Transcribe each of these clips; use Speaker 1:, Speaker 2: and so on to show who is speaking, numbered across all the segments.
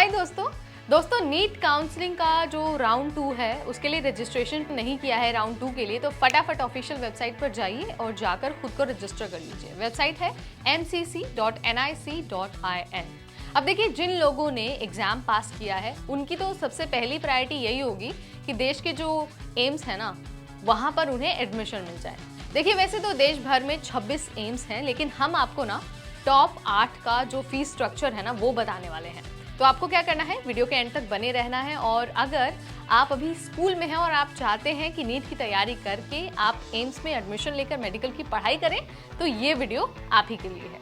Speaker 1: हाय दोस्तों NEET counselling का जो राउंड 2 है उसके लिए रजिस्ट्रेशन नहीं किया है राउंड 2 के लिए, तो फटाफट ऑफिशियल वेबसाइट पर जाइए और जाकर खुद को रजिस्टर कर लीजिए। वेबसाइट है mcc.nic.in। अब देखिए, जिन लोगों ने एग्जाम पास किया है उनकी तो सबसे पहली प्रायोरिटी यही होगी कि देश के जो एम्स है ना वहां पर उन्हें एडमिशन मिल जाए। देखिए, वैसे तो देश भर में 26 एम्स हैं, लेकिन हम आपको ना टॉप 8 का जो फीस स्ट्रक्चर है ना वो बताने वाले हैं। तो आपको क्या करना है, वीडियो के एंड तक बने रहना है। और अगर आप अभी स्कूल में हैं और आप चाहते हैं कि नीट की तैयारी करके आप एम्स में एडमिशन लेकर मेडिकल की पढ़ाई करें, तो ये वीडियो आप ही के लिए है।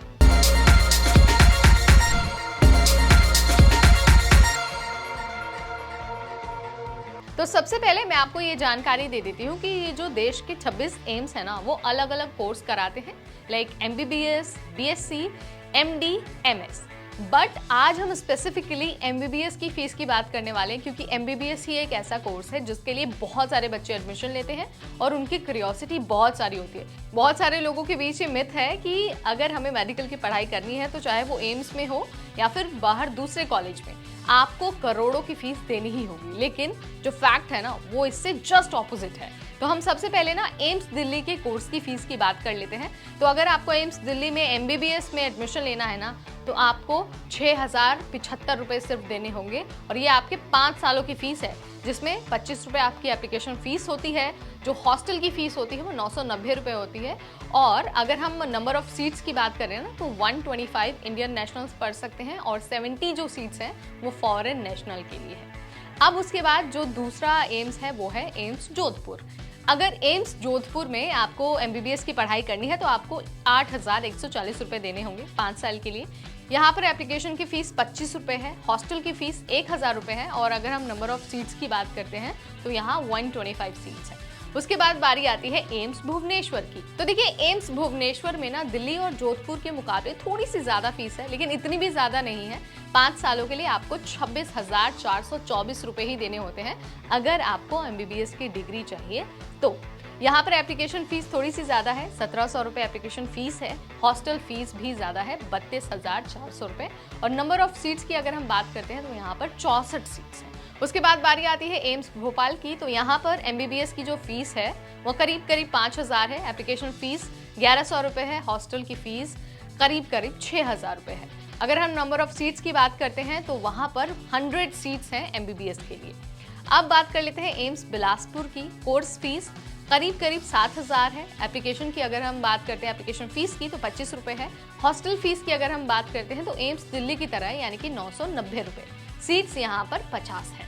Speaker 1: तो सबसे पहले मैं आपको ये जानकारी दे देती हूँ कि ये जो देश के 26 एम्स है ना वो अलग अलग कोर्स कराते हैं, like MBBS, BSc, MD, MS। But आज हम स्पेसिफिकली MBBS की फीस की बात करने वाले हैं, क्योंकि MBBS ही एक ऐसा कोर्स है जिसके लिए बहुत सारे बच्चे एडमिशन लेते हैं और उनकी क्यूरियोसिटी बहुत सारी होती है। बहुत सारे लोगों के बीच ये मिथ है कि अगर हमें मेडिकल की पढ़ाई करनी है तो चाहे वो एम्स में हो या फिर बाहर दूसरे कॉलेज में, आपको करोड़ों की फीस देनी ही होगी। लेकिन जो फैक्ट है ना वो इससे जस्ट ऑपोजिट है। तो हम सबसे पहले ना एम्स दिल्ली के कोर्स की फीस की बात कर लेते हैं। तो अगर आपको एम्स दिल्ली में MBBS में एडमिशन लेना है ना तो आपको 6,075 रुपये सिर्फ देने होंगे, और ये आपके 5 सालों की फीस है, जिसमें 25 रुपये आपकी एप्लीकेशन फीस होती है। जो हॉस्टल की फीस होती है वो 990 रुपये होती है। और अगर हम नंबर ऑफ सीट्स की बात करें ना तो 125 इंडियन नेशनल्स पढ़ सकते हैं और 70 जो सीट्स हैं वो फॉरेन नेशनल के लिए है। अब उसके बाद जो दूसरा एम्स है वो है एम्स जोधपुर। अगर एम्स जोधपुर में आपको MBBS की पढ़ाई करनी है तो आपको 8,140 रुपये देने होंगे 5 साल के लिए। यहाँ पर एप्लीकेशन की फीस 25 रुपये है, हॉस्टल की फीस 1,000 रुपये है, और अगर हम नंबर ऑफ सीट्स की बात करते हैं तो यहाँ 125 सीट्स है। उसके बाद बारी आती है एम्स भुवनेश्वर की। तो देखिए, एम्स भुवनेश्वर में ना दिल्ली और जोधपुर के मुकाबले थोड़ी सी ज्यादा फीस है, लेकिन इतनी भी ज्यादा नहीं है। 5 सालों के लिए आपको 26,424 रुपए ही देने होते हैं अगर आपको MBBS की डिग्री चाहिए तो। यहाँ पर एप्लीकेशन फीस थोड़ी सी ज्यादा है, 1,700 रुपए एप्लीकेशन फीस है। हॉस्टल फीस भी ज्यादा है, 32,400 रुपए। और नंबर ऑफ सीट्स की अगर हम बात करते हैं तो यहाँ पर 64 सीट्स हैं। उसके बाद बारी आती है एम्स भोपाल की। तो यहाँ पर MBBS की जो फीस है वो करीब 5,000 है, एप्लीकेशन फीस 1,100 रुपए है, हॉस्टल की फीस करीब 6,000 रुपए है। अगर हम नंबर ऑफ सीट्स की बात करते हैं तो वहाँ पर 100 सीट्स हैं MBBS के लिए। अब बात कर लेते हैं एम्स बिलासपुर की। कोर्स फीस करीब 7,000 है। एप्लीकेशन की अगर हम बात करते हैं एप्लीकेशन फीस की तो 25 रुपए है। हॉस्टल फीस की अगर हम बात करते हैं तो एम्स दिल्ली की तरह है, यानी कि 990 रुपए। सीट्स यहाँ पर 50 है।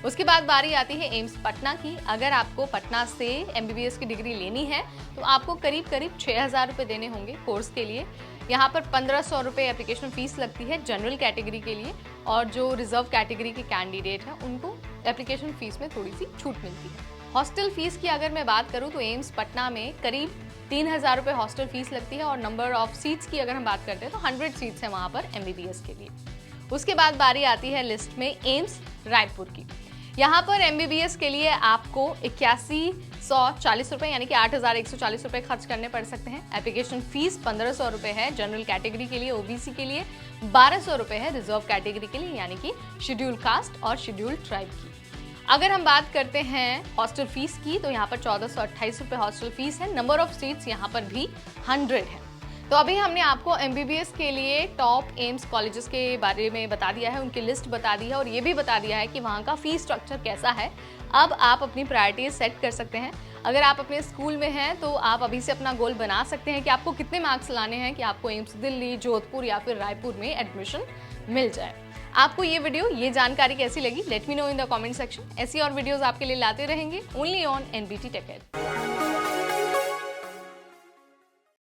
Speaker 1: उसके बाद बारी आती है एम्स पटना की। अगर आपको पटना से MBBS की डिग्री लेनी है तो आपको करीब 6,000 रुपए देने होंगे कोर्स के लिए। यहाँ पर 1,500 रुपए एप्लीकेशन फीस लगती है जनरल कैटेगरी के लिए, और जो रिजर्व कैटेगरी के कैंडिडेट हैं उनको एप्लीकेशन फीस में थोड़ी सी छूट मिलती है। हॉस्टल फीस की अगर मैं बात करूँ तो एम्स पटना में करीब 3,000 रुपए हॉस्टल फीस लगती है, और नंबर ऑफ सीट्स की अगर हम बात करते हैं तो 100 सीट्स हैं वहाँ पर MBBS के लिए। उसके बाद बारी आती है लिस्ट में एम्स रायपुर की। यहाँ पर MBBS के लिए आपको 8140 रुपए यानी कि 8,140 रुपए खर्च करने पड़ सकते हैं। एप्लीकेशन फीस 1,500 रुपए है जनरल कैटेगरी के लिए, OBC के लिए 1,200 रुपए है, रिजर्व कैटेगरी के लिए यानी कि शेड्यूल कास्ट और शेड्यूल ट्राइब की। अगर हम बात करते हैं हॉस्टल फीस की तो यहाँ पर 1,428 रुपए हॉस्टल फीस है। नंबर ऑफ सीट्स यहाँ पर भी 100 है। तो अभी हमने आपको MBBS के लिए टॉप एम्स कॉलेजेस के बारे में बता दिया है, उनकी लिस्ट बता दी है, और ये भी बता दिया है कि वहाँ का फीस स्ट्रक्चर कैसा है। अब आप अपनी प्रायोरिटीज सेट कर सकते हैं। अगर आप अपने स्कूल में हैं तो आप अभी से अपना गोल बना सकते हैं कि आपको कितने मार्क्स लाने हैं कि आपको एम्स दिल्ली, जोधपुर या फिर रायपुर में एडमिशन मिल जाए। आपको ये वीडियो, ये जानकारी कैसी लगी? Let me know in the comment section. ऐसी और वीडियोस आपके लिए लाते रहेंगे only on NBT Tech Ed।